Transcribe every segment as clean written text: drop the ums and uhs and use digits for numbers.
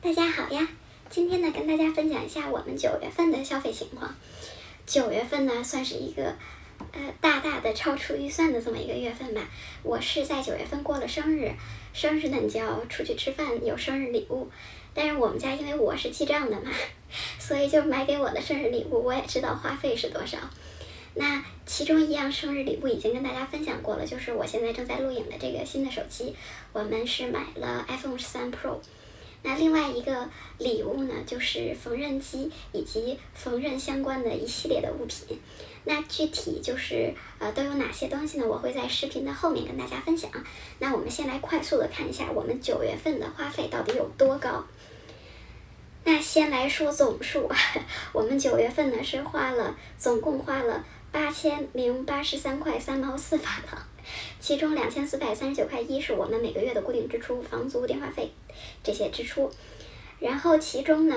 大家好呀，今天呢跟大家分享一下我们9月份的消费情况。9月份呢算是一个大大的超出预算的这么一个月份吧。我是在9月份过了生日，生日呢你就要出去吃饭，有生日礼物。但是我们家因为我是记账的嘛，所以就买给我的生日礼物，我也知道花费是多少。那其中一样生日礼物已经跟大家分享过了，就是我现在正在录影的这个新的手机，我们是买了 iPhone 13 Pro。那另外一个礼物呢，就是缝纫机以及缝纫相关的一系列的物品。那具体就是都有哪些东西呢？我会在视频的后面跟大家分享。那我们先来快速的看一下我们9月份的花费到底有多高。那先来说总数，我们9月份呢是总共花了8083块3毛4法郎。其中2439块1是我们每个月的固定支出，房租、电话费这些支出。然后其中呢，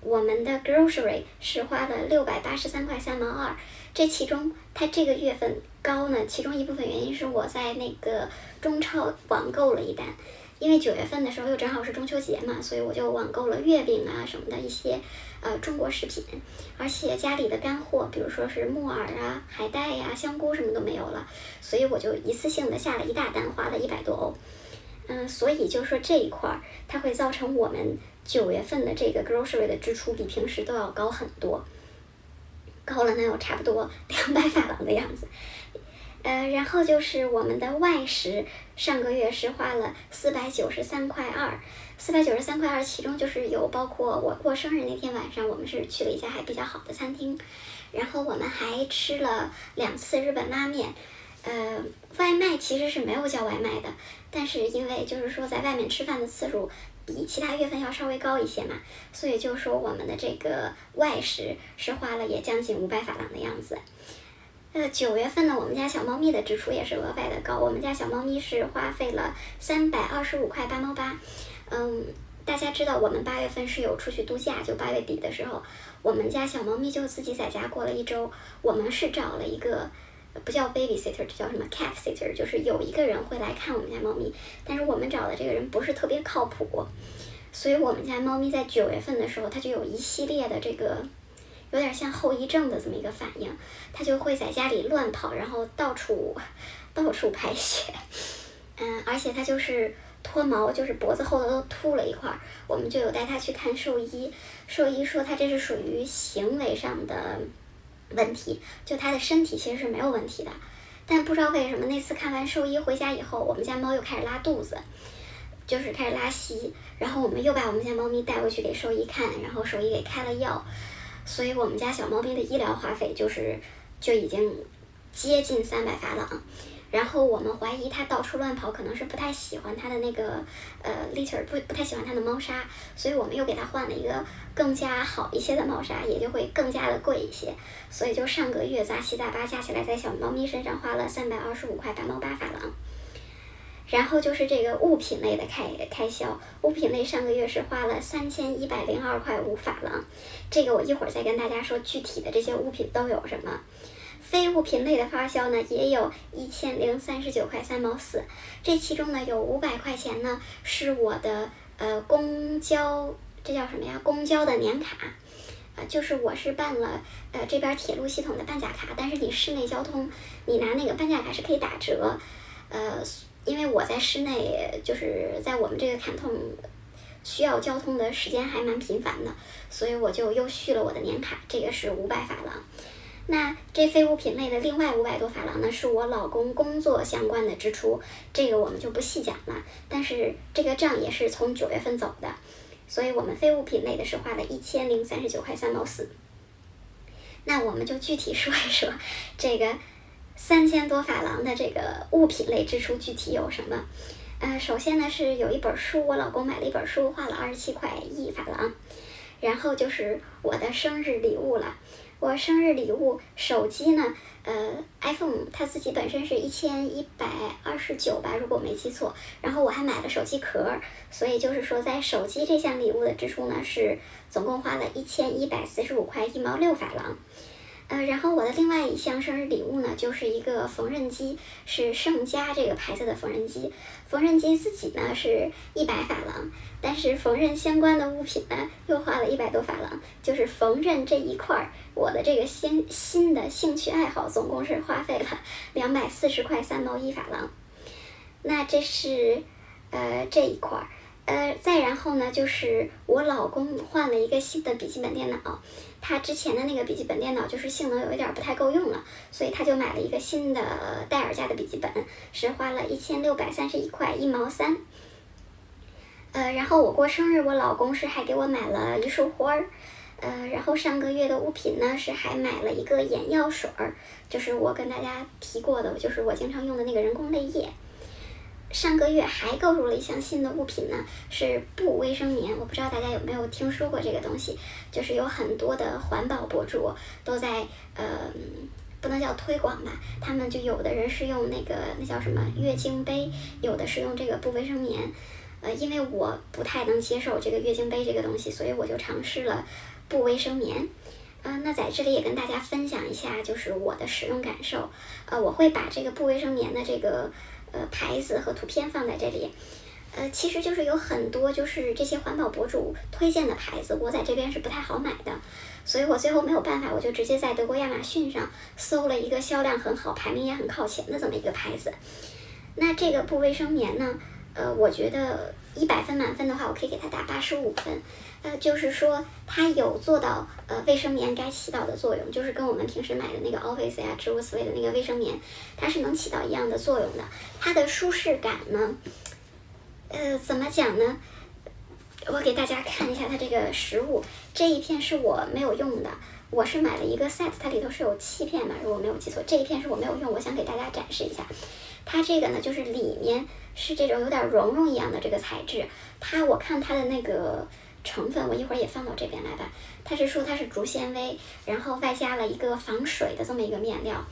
我们的 grocery 是花了683块3毛2。这其中它这个月份高呢，其中一部分原因是我在那个中超网购了一单。因为9月份的时候又正好是中秋节嘛，所以我就网购了月饼啊什么的一些中国食品，而且家里的干货，比如说是木耳啊、海带呀、香菇什么都没有了，所以我就一次性的下了一大单，花了100多欧。所以就说这一块儿，它会造成我们9月份的这个 grocery 的支出比平时都要高很多，高了能有差不多200法郎的样子。然后就是我们的外食，上个月是花了493块2，493块2，其中就是有包括我过生日那天晚上，我们是去了一家还比较好的餐厅，然后我们还吃了2次日本拉面。外卖其实是没有叫外卖的，但是因为就是说在外面吃饭的次数比其他月份要稍微高一些嘛，所以就是说我们的这个外食是花了也将近500法郎的样子。9月份呢，我们家小猫咪的支出也是额外的高，我们家小猫咪是花费了325块8毛8。大家知道我们8月份是有出去度假，就8月底的时候，我们家小猫咪就自己在家过了1周。我们是找了一个不叫 babysitter， 这叫什么 cat sitter， 就是有一个人会来看我们家猫咪，但是我们找的这个人不是特别靠谱，所以我们家猫咪在9月份的时候，它就有一系列的这个有点像后遗症的这么一个反应，它就会在家里乱跑，然后到处排血。而且它就是脱毛，就是脖子后头都秃了一块，我们就有带它去看兽医，兽医说它这是属于行为上的问题，就它的身体其实是没有问题的，但不知道为什么那次看完兽医回家以后，我们家猫又开始拉肚子，就是开始拉稀，然后我们又把我们家猫咪带回去给兽医看，然后兽医给开了药，所以我们家小猫咪的医疗花费就已经接近300法郎。然后我们怀疑它到处乱跑，可能是不太喜欢它的那个litter， 不太喜欢它的猫砂，所以我们又给它换了一个更加好一些的猫砂，也就会更加的贵一些。所以就上个月杂七杂八加起来，在小猫咪身上花了325块8毛8法郎。然后就是这个物品类的开销，物品类上个月是花了3102块5法郎，这个我一会儿再跟大家说具体的这些物品都有什么。非物品类的花销呢，也有1039块3毛4，这其中呢有500块钱呢是我的公交，这叫什么呀？公交的年卡。就是我是办了这边铁路系统的半价卡，但是你市内交通你拿那个半价卡是可以打折。因为我在市内，就是在我们这个坎通需要交通的时间还蛮频繁的，所以我就又续了我的年卡，这个是500法郎。那这非物品类的另外500多法郎呢，是我老公工作相关的支出，这个我们就不细讲了，但是这个账也是从9月份走的，所以我们非物品类的是花了1039块3毛4。那我们就具体说一说这个3000多法郎的这个物品类支出具体有什么。首先呢是有一本书，我老公买了一本书，花了27块1法郎。然后就是我的生日礼物了，我生日礼物手机呢，iPhone 它自己本身是1129吧，如果我没记错，然后我还买了手机壳，所以就是说在手机这项礼物的支出呢是总共花了1145块1毛6法郎。然后我的另外一项生日礼物呢，就是一个缝纫机，是盛家这个牌子的缝纫机。缝纫机自己呢是100法郎，但是缝纫相关的物品呢又花了100多法郎，就是缝纫这一块儿，我的这个新的兴趣爱好总共是花费了240块3毛1法郎。那这是这一块儿。再然后呢，就是我老公换了一个新的笔记本电脑，他之前的那个笔记本电脑就是性能有一点不太够用了，所以他就买了一个新的戴尔家的笔记本，是花了1631块1毛3。然后我过生日，我老公是还给我买了一束花儿，然后上个月的物品呢是还买了一个眼药水儿，就是我跟大家提过的，就是我经常用的那个人工泪液。上个月还购入了一项新的物品呢，是布卫生棉。我不知道大家有没有听说过这个东西，就是有很多的环保博主都在不能叫推广吧，他们就有的人是用那叫什么月经杯，有的是用这个布卫生棉。因为我不太能接受这个月经杯这个东西，所以我就尝试了布卫生棉。那在这里也跟大家分享一下，就是我的使用感受。我会把这个布卫生棉的这个牌子和图片放在这里。其实就是有很多就是这些环保博主推荐的牌子，我在这边是不太好买的，所以我最后没有办法，我就直接在德国亚马逊上搜了一个销量很好、排名也很靠前的这么一个牌子。那这个布卫生棉呢，我觉得100分满分的话，我可以给它打85分。就是说它有做到卫生棉该起到的作用，就是跟我们平时买的那个 Always 呀诸如此类的那个卫生棉，它是能起到一样的作用的。它的舒适感呢，怎么讲呢？我给大家看一下它这个实物，这一片是我没有用的，我是买了一个 set， 它里头是有7片吧，如果没有记错，这一片是我没有用，我想给大家展示一下。它这个呢，就是里面是这种有点绒绒一样的这个材质，我看它的那个成分，我一会儿也放到这边来吧。它是说它是竹纤维，然后外加了一个防水的这么一个面料。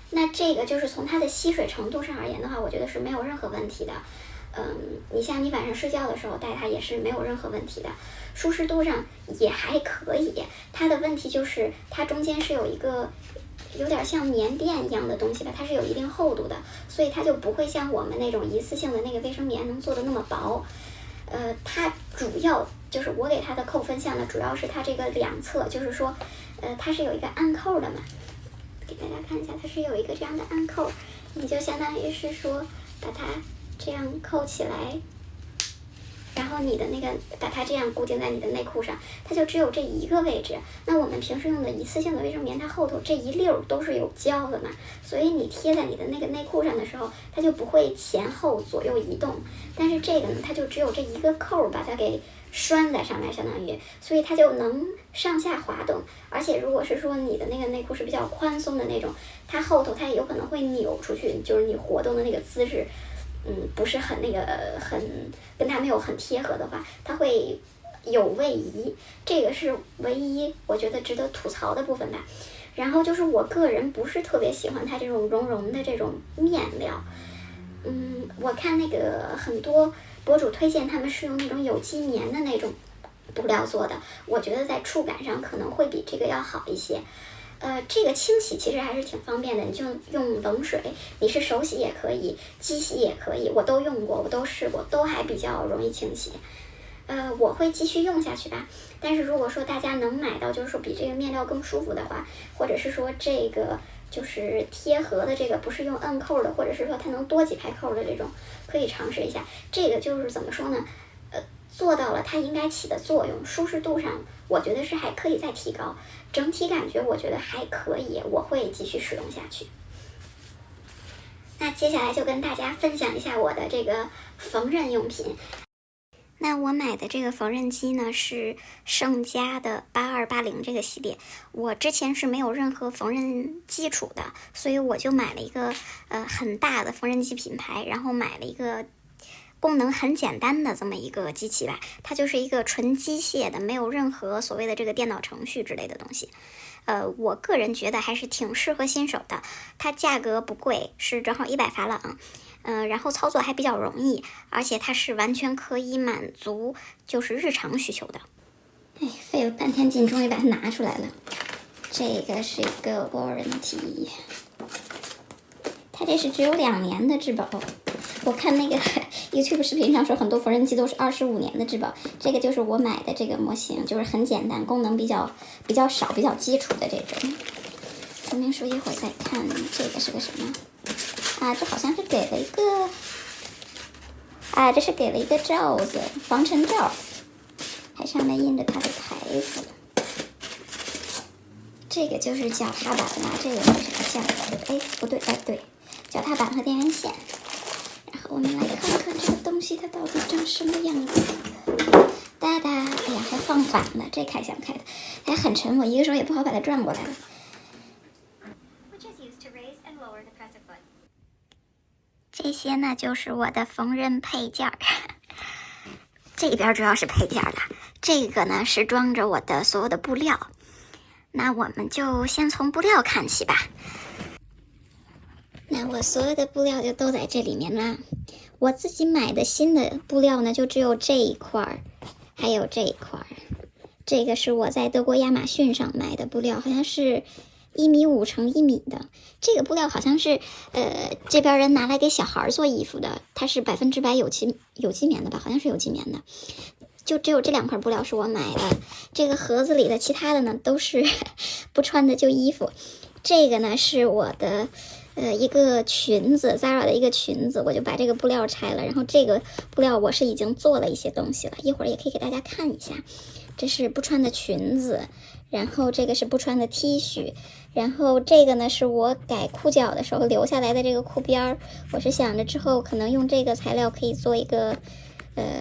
那这个就是从它的吸水程度上而言的话，我觉得是没有任何问题的。你像你晚上睡觉的时候戴它也是没有任何问题的，舒适度上也还可以。它的问题就是它中间是有一个有点像棉垫一样的东西吧，它是有一定厚度的，所以它就不会像我们那种一次性的那个卫生棉能做的那么薄。它主要就是我给它的扣分项呢，主要是它这个两侧，就是说，它是有一个暗扣的嘛，给大家看一下，它是有一个这样的暗扣，你就相当于是说把它这样扣起来，然后你的那个把它这样固定在你的内裤上，它就只有这一个位置。那我们平时用的一次性的卫生棉，它后头这一溜都是有胶的嘛，所以你贴在你的那个内裤上的时候，它就不会前后左右移动。但是这个呢，它就只有这一个扣把它给拴在上面，相当于，所以它就能上下滑动。而且如果是说你的那个内裤是比较宽松的那种，它后头它有可能会扭出去，就是你活动的那个姿势。不是很跟它没有很贴合的话，它会有位移，这个是唯一我觉得值得吐槽的部分吧。然后就是我个人不是特别喜欢它这种绒绒的这种面料。我看那个很多博主推荐他们是用那种有机棉的那种布料做的，我觉得在触感上可能会比这个要好一些。这个清洗其实还是挺方便的，你就用冷水，你是手洗也可以，机洗也可以，我都用过，我都试过，都还比较容易清洗。我会继续用下去吧。但是如果说大家能买到，就是说比这个面料更舒服的话，或者是说这个就是贴合的这个不是用摁扣的，或者是说它能多几排扣的这种，可以尝试一下。这个就是怎么说呢？做到了它应该起的作用，舒适度上我觉得是还可以再提高，整体感觉我觉得还可以，我会继续使用下去。那接下来就跟大家分享一下我的这个缝纫用品。那我买的这个缝纫机呢是盛家的8280这个系列，我之前是没有任何缝纫基础的，所以我就买了一个很大的缝纫机品牌，然后买了一个功能很简单的这么一个机器吧，它就是一个纯机械的，没有任何所谓的这个电脑程序之类的东西。我个人觉得还是挺适合新手的，它价格不贵，是正好100法郎，然后操作还比较容易，而且它是完全可以满足就是日常需求的。费了半天劲，终于把它拿出来了。这个是一个 warranty， 它这是只有2年的质保。我看那个 YouTube 视频上说，很多缝纫机都是25年的质保。这个就是我买的这个模型，就是很简单，功能比较少、比较基础的这种。说明书一会儿再看，这个是个什么？啊，这好像是给了一个，啊，这是给了一个罩子，防尘罩，还上面印着它的牌子。这个就是脚踏板啦，这个是什么架子？哎，不对，哎对，脚踏板和电源线。然后我们来看看这个东西它到底长什么样子。哒哒，哎呀，还放反了，这开箱开的，还很沉，我一个手也不好把它转过来了。这些呢就是我的缝纫配件儿，这边主要是配件了，这个呢是装着我的所有的布料。那我们就先从布料看起吧。那我所有的布料就都在这里面啦。我自己买的新的布料呢，就只有这一块，还有这一块。这个是我在德国亚马逊上买的布料，好像是1.5米乘1米的。这个布料好像是这边人拿来给小孩做衣服的，它是100%有机棉的吧？好像是有机棉的。就只有这2块布料是我买的，这个盒子里的其他的呢都是不穿的旧衣服。这个呢是我的一个裙子 ，Zara 的一个裙子，我就把这个布料拆了，然后这个布料我是已经做了一些东西了，一会儿也可以给大家看一下。这是不穿的裙子，然后这个是不穿的 T 恤，然后这个呢是我改裤脚的时候留下来的这个裤边儿，我是想着之后可能用这个材料可以做一个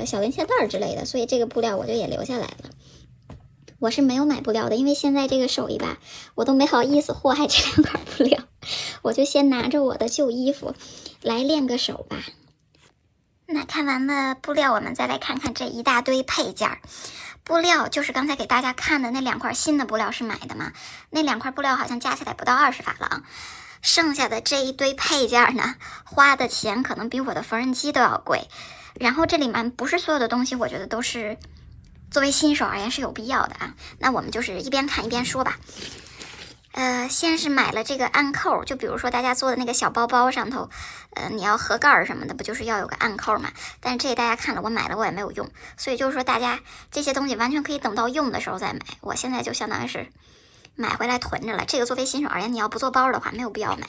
小零线带之类的，所以这个布料我就也留下来了。我是没有买布料的，因为现在这个手艺吧，我都没好意思祸害这2块布料，我就先拿着我的旧衣服来练个手吧。那看完了布料，我们再来看看这一大堆配件。布料就是刚才给大家看的那2块新的布料是买的嘛，那2块布料好像加起来不到20法郎。剩下的这一堆配件呢，花的钱可能比我的缝纫机都要贵。然后这里面不是所有的东西，我觉得都是作为新手而言是有必要的啊。那我们就是一边看一边说吧。先是买了这个暗扣，就比如说大家做的那个小包包上头，你要合盖什么的，不就是要有个暗扣嘛？但是这个大家看了，我买了我也没有用，所以就是说大家这些东西完全可以等到用的时候再买。我现在就相当于是买回来囤着了。这个作为新手而言，你要不做包的话，没有必要买。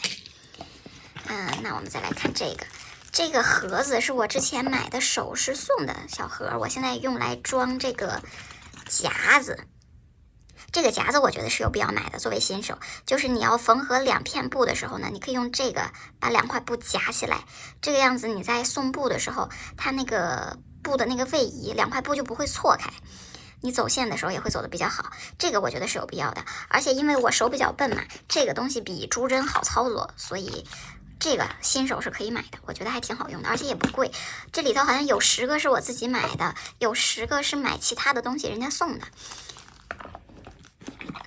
那我们再来看这个。这个盒子是我之前买的首饰送的小盒，我现在用来装这个夹子。这个夹子我觉得是有必要买的，作为新手，就是你要缝合2片布的时候呢，你可以用这个把2块布夹起来，这个样子你在送布的时候，它那个布的那个位移，2块布就不会错开，你走线的时候也会走得比较好。这个我觉得是有必要的，而且因为我手比较笨嘛，这个东西比竹针好操作，所以这个新手是可以买的，我觉得还挺好用的，而且也不贵。这里头好像有10个是我自己买的，有10个是买其他的东西人家送的。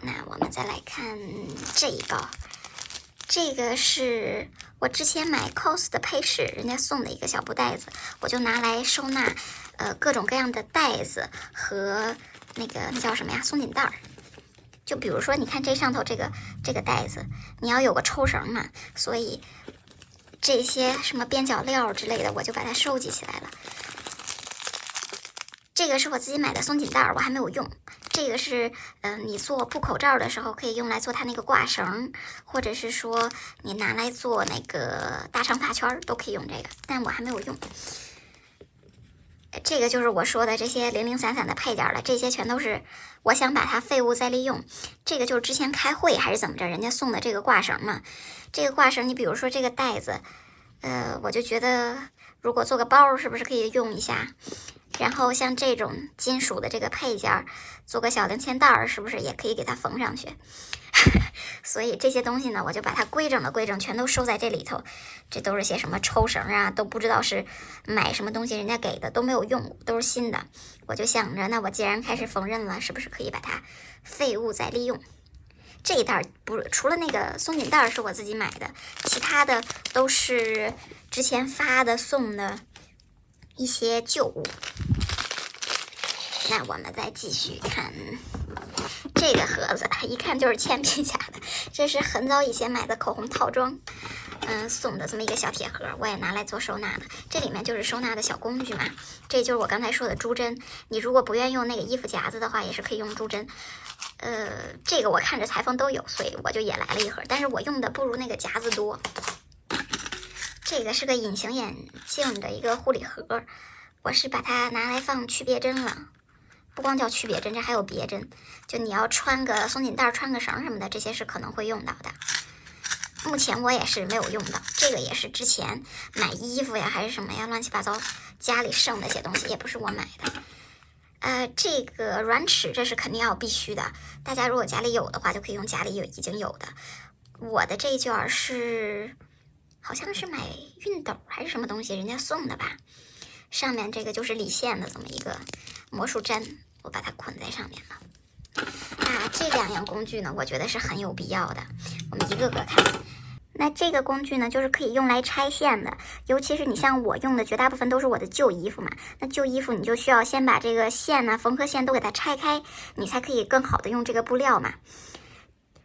那我们再来看这一包，这个是我之前买 COS 的配饰，人家送的一个小布袋子，我就拿来收纳各种各样的袋子和那叫什么呀，松紧带儿。就比如说你看这上头这个袋子，你要有个抽绳嘛，所以这些什么边角料之类的，我就把它收集起来了。这个是我自己买的松紧带儿，我还没有用。这个是你做布口罩的时候可以用来做它那个挂绳，或者是说你拿来做那个大长发圈都可以用这个，但我还没有用。这个就是我说的这些零零散散的配件了，这些全都是我想把它废物再利用。这个就是之前开会还是怎么着，人家送的这个挂绳嘛。这个挂绳，你比如说这个袋子，我就觉得如果做个包是不是可以用一下？然后像这种金属的这个配件，做个小零钱袋儿，是不是也可以给它缝上去？所以这些东西呢，我就把它规整了规整，全都收在这里头。这都是些什么抽绳啊，都不知道是买什么东西人家给的，都没有用，都是新的。我就想着，那我既然开始缝纫了，是不是可以把它废物再利用？这一袋不是，除了那个松紧带是我自己买的，其他的都是之前发的送的一些旧物。那我们再继续看这个盒子，一看就是铅笔侠的，这是很早以前买的口红套装，送的这么一个小铁盒，我也拿来做收纳的。这里面就是收纳的小工具嘛，这就是我刚才说的珠针。你如果不愿意用那个衣服夹子的话，也是可以用珠针。这个我看着裁缝都有，所以我就也来了一盒，但是我用的不如那个夹子多。这个是个隐形眼镜的一个护理盒，我是把它拿来放去别针了。不光叫去别针，这还有别针，就你要穿个松紧带、穿个绳什么的，这些是可能会用到的。目前我也是没有用到，这个也是之前买衣服呀还是什么呀，乱七八糟家里剩的些东西，也不是我买的。这个软尺这是肯定要必须的，大家如果家里有的话，就可以用家里已经有的。我的这一卷是好像是买熨斗还是什么东西人家送的吧，上面这个就是理线的这么一个魔术针，我把它捆在上面了。这两样工具呢，我觉得是很有必要的，我们一个个看。那这个工具呢，就是可以用来拆线的，尤其是你像我用的绝大部分都是我的旧衣服嘛，那旧衣服你就需要先把这个线呢、缝合线都给它拆开，你才可以更好的用这个布料嘛。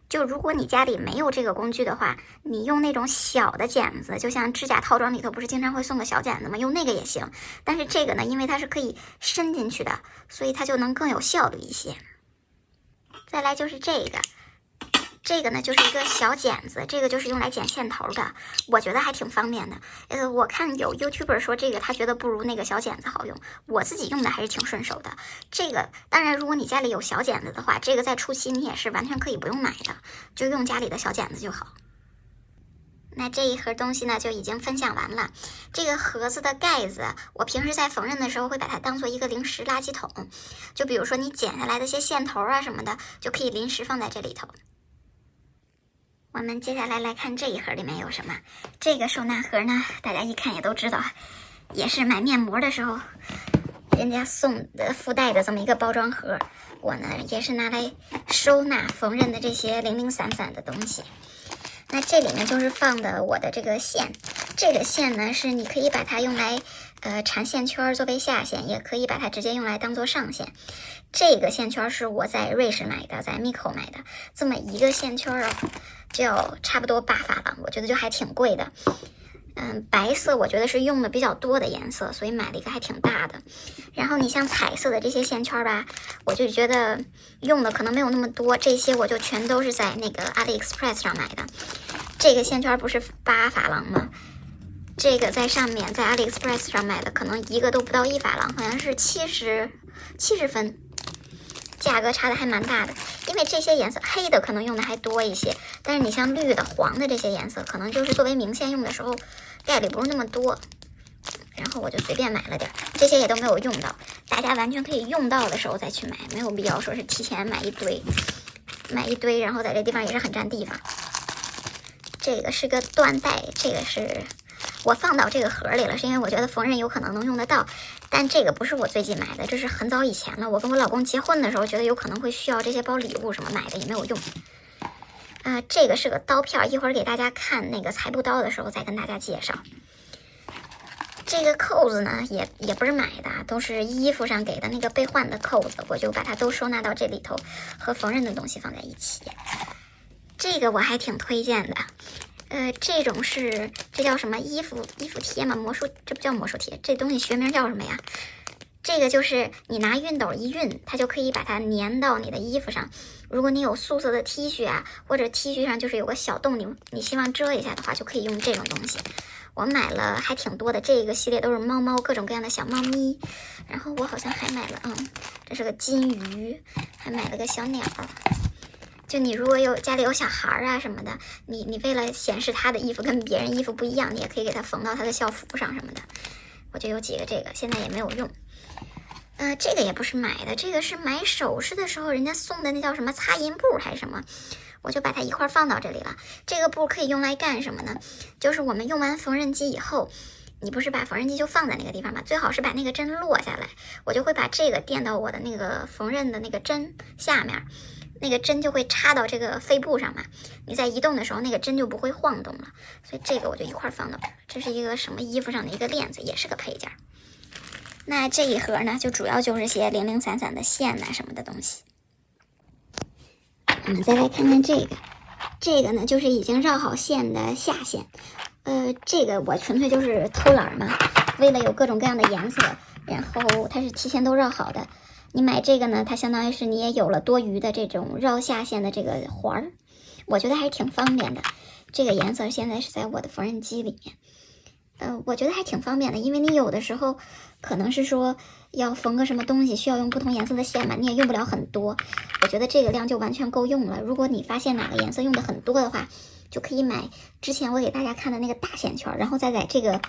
就如果你家里没有这个工具的话，你用那种小的剪子，就像指甲套装里头不是经常会送个小剪子吗？用那个也行。但是这个呢，因为它是可以伸进去的，所以它就能更有效率一些。再来就是这个呢就是一个小剪子，这个就是用来剪线头的，我觉得还挺方便的。我看有 YouTuber 说这个他觉得不如那个小剪子好用，我自己用的还是挺顺手的。这个当然如果你家里有小剪子的话，这个在初期你也是完全可以不用买的，就用家里的小剪子就好。那这一盒东西呢就已经分享完了。这个盒子的盖子，我平时在缝纫的时候会把它当做一个临时垃圾桶，就比如说你剪下来的些线头啊什么的，就可以临时放在这里头。我们接下来来看这一盒里面有什么。这个收纳盒呢，大家一看也都知道，也是买面膜的时候人家送的附带的这么一个包装盒。我呢也是拿来收纳缝纫的这些零零散散的东西。那这里面就是放的我的这个线，这个线呢是你可以把它用来缠线圈作为下线，也可以把它直接用来当做上线。这个线圈是我在瑞士买的，在 Miko 买的，这么一个线圈啊就要差不多8法郎，我觉得就还挺贵的。白色我觉得是用的比较多的颜色，所以买了一个还挺大的。然后你像彩色的这些线圈吧，我就觉得用的可能没有那么多，这些我就全都是在那个 AliExpress 上买的。这个线圈不是8法郎吗？这个在上面在 AliExpress 上买的，可能一个都不到1法郎，好像是70分，价格差的还蛮大的。因为这些颜色黑的可能用的还多一些，但是你像绿的、黄的这些颜色，可能就是作为明线用的时候概率不是那么多。然后我就随便买了点，这些也都没有用到，大家完全可以用到的时候再去买，没有必要说是提前买一堆，然后在这地方也是很占地方。这个是个缎带，这个是我放到这个盒里了，是因为我觉得缝纫有可能能用得到，但这个不是我最近买的，这是很早以前了。我跟我老公结婚的时候，觉得有可能会需要这些包礼物什么，买的也没有用。这个是个刀片，一会儿给大家看那个裁布刀的时候再跟大家介绍。这个扣子呢，也不是买的，都是衣服上给的那个备换的扣子，我就把它都收纳到这里头，和缝纫的东西放在一起。这个我还挺推荐的。这种这叫什么衣服贴吗？这不叫魔术贴，这东西学名叫什么呀？这个就是你拿熨斗一熨，它就可以把它粘到你的衣服上。如果你有素色的 T 恤啊，或者 T 恤上就是有个小洞，你希望遮一下的话，就可以用这种东西。我买了还挺多的，这个系列都是猫各种各样的小猫咪。然后我好像还买了，这是个金鱼，还买了个小鸟。就你如果家里有小孩啊什么的，你为了显示他的衣服跟别人衣服不一样，你也可以给他缝到他的校服上什么的。我就有几个这个，现在也没有用。这个也不是买的，这个是买首饰的时候人家送的，那叫什么擦银布还是什么，我就把它一块放到这里了。这个布可以用来干什么呢？就是我们用完缝纫机以后，你不是把缝纫机就放在那个地方吗？最好是把那个针落下来，我就会把这个垫到我的那个缝纫的那个针下面，那个针就会插到这个肺部上嘛，你在移动的时候那个针就不会晃动了，所以这个我就一块放到这儿。这是一个什么衣服上的一个链子，也是个配件。那这一盒呢，就主要就是些零零散散的线呐什么的东西。我们再来看看这个，这个呢就是已经绕好线的下线。这个我纯粹就是偷懒嘛，为了有各种各样的颜色，然后它是提前都绕好的。你买这个呢，它相当于是你也有了多余的这种绕下线的这个环儿，我觉得还是挺方便的。这个颜色现在是在我的缝纫机里面，我觉得还挺方便的，因为你有的时候可能是说要缝个什么东西，需要用不同颜色的线嘛，你也用不了很多，我觉得这个量就完全够用了。如果你发现哪个颜色用的很多的话，就可以买之前我给大家看的那个大线圈，然后再在这个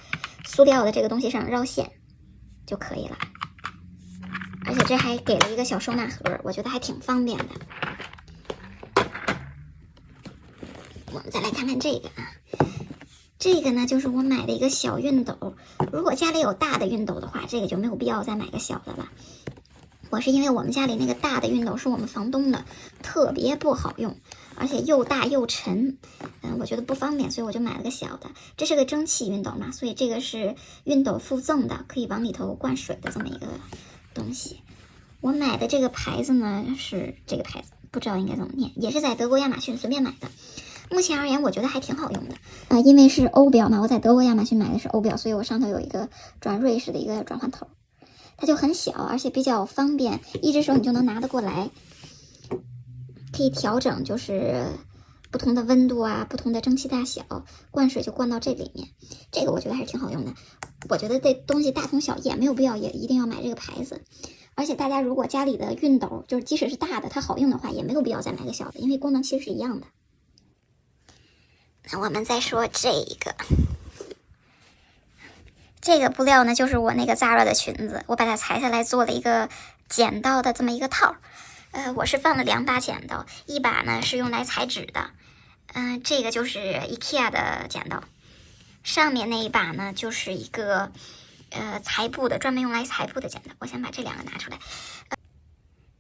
塑料的这个东西上绕线就可以了。而且这还给了一个小收纳盒，我觉得还挺方便的。我们再来看看这个啊，这个呢就是我买的一个小熨斗。如果家里有大的熨斗的话，这个就没有必要再买个小的了。我是因为我们家里那个大的熨斗是我们房东的，特别不好用，而且又大又沉，我觉得不方便，所以我就买了个小的。这是个蒸汽熨斗嘛，所以这个是熨斗附赠的，可以往里头灌水的这么一个东西。我买的这个牌子呢是这个牌子，不知道应该怎么念，也是在德国亚马逊随便买的。目前而言，我觉得还挺好用的。因为是欧标嘛，我在德国亚马逊买的是欧标，所以我上头有一个转瑞士的一个转换头。它就很小，而且比较方便，一只手你就能拿得过来，可以调整就是不同的温度啊，不同的蒸汽大小，灌水就灌到这里面。这个我觉得还是挺好用的。我觉得这东西大同小异，没有必要也一定要买这个牌子。而且大家如果家里的熨斗就是即使是大的它好用的话，也没有必要再买个小的，因为功能其实是一样的。那我们再说这个布料呢，就是我那个 Zara 的裙子，我把它裁下来做了一个剪刀的这么一个套。我是放了2把剪刀，一把呢是用来裁纸的，这个就是 IKEA 的剪刀，上面那一把呢就是一个裁布的，专门用来裁布的剪刀。我先把这2个拿出来。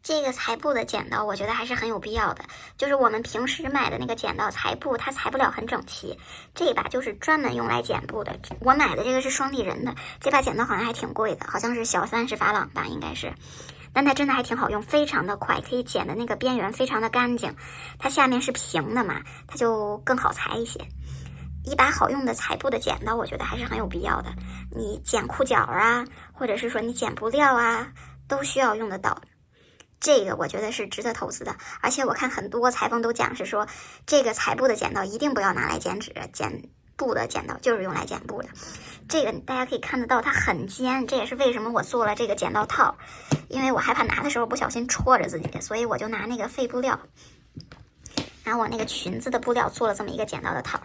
这个裁布的剪刀我觉得还是很有必要的，就是我们平时买的那个剪刀裁布它裁不了很整齐，这一把就是专门用来剪布的。我买的这个是双立人的，这把剪刀好像还挺贵的，好像是小30法郎吧应该是，但它真的还挺好用，非常的快，可以剪的那个边缘非常的干净，它下面是平的嘛，它就更好裁一些。一把好用的裁布的剪刀我觉得还是很有必要的，你剪裤脚啊，或者是说你剪布料啊，都需要用得到。这个我觉得是值得投资的，而且我看很多裁缝都讲是说，这个裁布的剪刀一定不要拿来剪纸，剪布的剪刀就是用来剪布的。这个大家可以看得到它很尖，这也是为什么我做了这个剪刀套，因为我害怕拿的时候不小心戳着自己，所以我就拿那个废布料，拿我那个裙子的布料做了这么一个剪刀的套。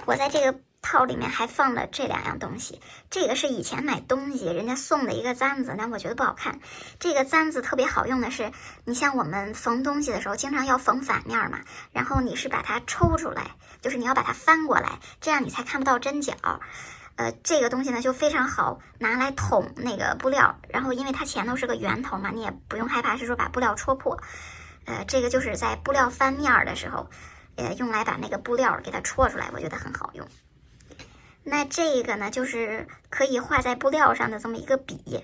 我在这个套里面还放了这2样东西，这个是以前买东西人家送的一个簪子，但我觉得不好看。这个簪子特别好用的是，你像我们缝东西的时候经常要缝反面嘛，然后你是把它抽出来，就是你要把它翻过来，这样你才看不到针脚。这个东西呢就非常好拿来捅那个布料，然后因为它前头是个圆头嘛，你也不用害怕是说把布料戳破。这个就是在布料翻面的时候用来把那个布料给它戳出来，我觉得很好用。那这个呢，就是可以画在布料上的这么一个笔，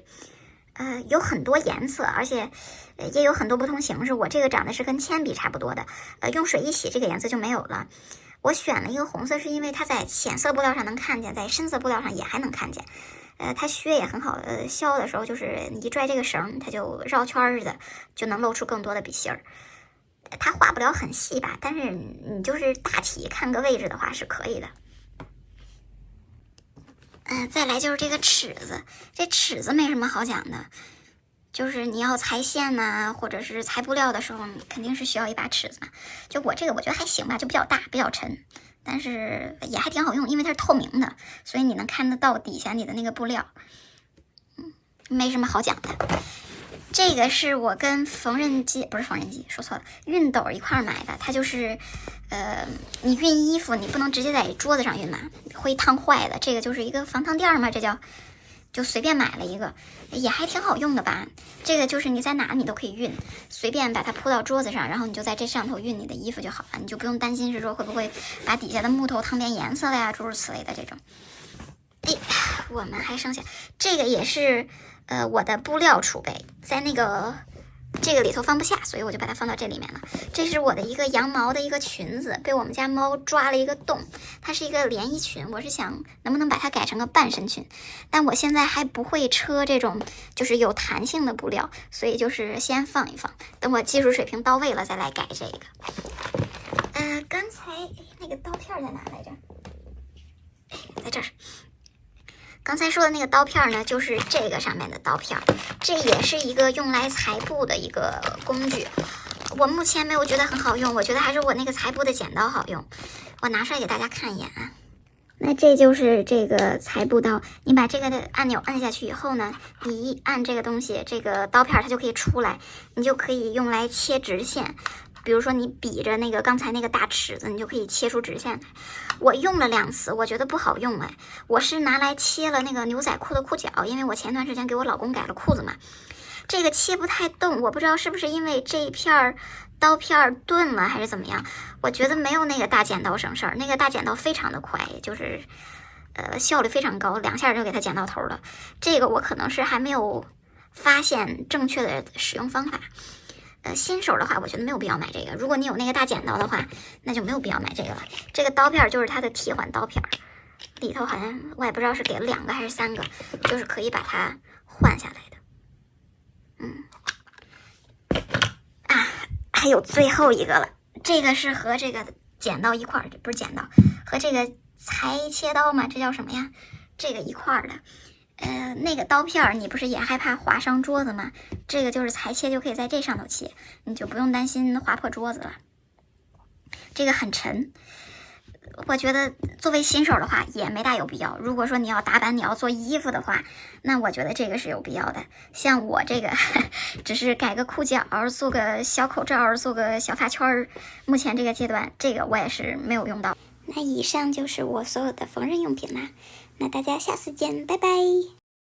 有很多颜色，而且也有很多不同形式。我这个长得是跟铅笔差不多的，用水一洗这个颜色就没有了。我选了一个红色，是因为它在浅色布料上能看见，在深色布料上也还能看见。它削也很好，削的时候就是你一拽这个绳，它就绕圈似的，就能露出更多的笔芯儿。它画不了很细吧，但是你就是大体看个位置的话是可以的。再来就是这个尺子，这尺子没什么好讲的，就是你要裁线呐，或者是裁布料的时候，肯定是需要一把尺子嘛。就我这个我觉得还行吧，就比较大，比较沉，但是也还挺好用，因为它是透明的，所以你能看得到底下你的那个布料，没什么好讲的。这个是我跟缝纫机，不是缝纫机，说错了，熨斗一块买的。它就是，你熨衣服你不能直接在桌子上熨嘛，会烫坏的。这个就是一个防烫垫嘛，这叫，就随便买了一个，也还挺好用的吧。这个就是你在哪你都可以熨，随便把它铺到桌子上，然后你就在这上头熨你的衣服就好了，你就不用担心是说会不会把底下的木头烫变颜色了呀，诸如此类的这种。我们还剩下这个也是我的布料储备，在这个里头放不下，所以我就把它放到这里面了。这是我的一个羊毛的一个裙子，被我们家猫抓了一个洞，它是一个连衣裙，我是想能不能把它改成个半身裙，但我现在还不会车这种就是有弹性的布料，所以就是先放一放，等我技术水平到位了再来改这个。刚才那个刀片在哪来着？在这儿。刚才说的那个刀片呢，就是这个上面的刀片，这也是一个用来裁布的一个工具。我目前没有觉得很好用，我觉得还是我那个裁布的剪刀好用。我拿出来给大家看一眼啊。那这就是这个裁布刀，你把这个的按钮按下去以后呢，你一按这个东西，这个刀片它就可以出来，你就可以用来切直线。比如说你比着那个刚才那个大尺子，你就可以切出直线来。我用了2次，我觉得不好用哎。我是拿来切了那个牛仔裤的裤脚，因为我前段时间给我老公改了裤子嘛。这个切不太动，我不知道是不是因为这一片刀片钝了还是怎么样。我觉得没有那个大剪刀省事儿，那个大剪刀非常的快，就是效率非常高，2下就给它剪到头了。这个我可能是还没有发现正确的使用方法。新手的话，我觉得没有必要买这个。如果你有那个大剪刀的话，那就没有必要买这个了。这个刀片就是它的替换刀片，里头好像我也不知道是给了2个还是3个，就是可以把它换下来的。还有最后一个了，这个是和这个剪刀一块儿，不是剪刀，和这个裁切刀嘛，这叫什么呀？这个一块儿的。那个刀片你不是也害怕划伤桌子吗？这个就是裁切就可以在这上头切，你就不用担心划破桌子了。这个很沉，我觉得作为新手的话也没大有必要。如果说你要打版你要做衣服的话，那我觉得这个是有必要的。像我这个只是改个裤脚，做个小口罩，做个小发圈，目前这个阶段这个我也是没有用到。那以上就是我所有的缝纫用品啦，那大家下次见，拜拜。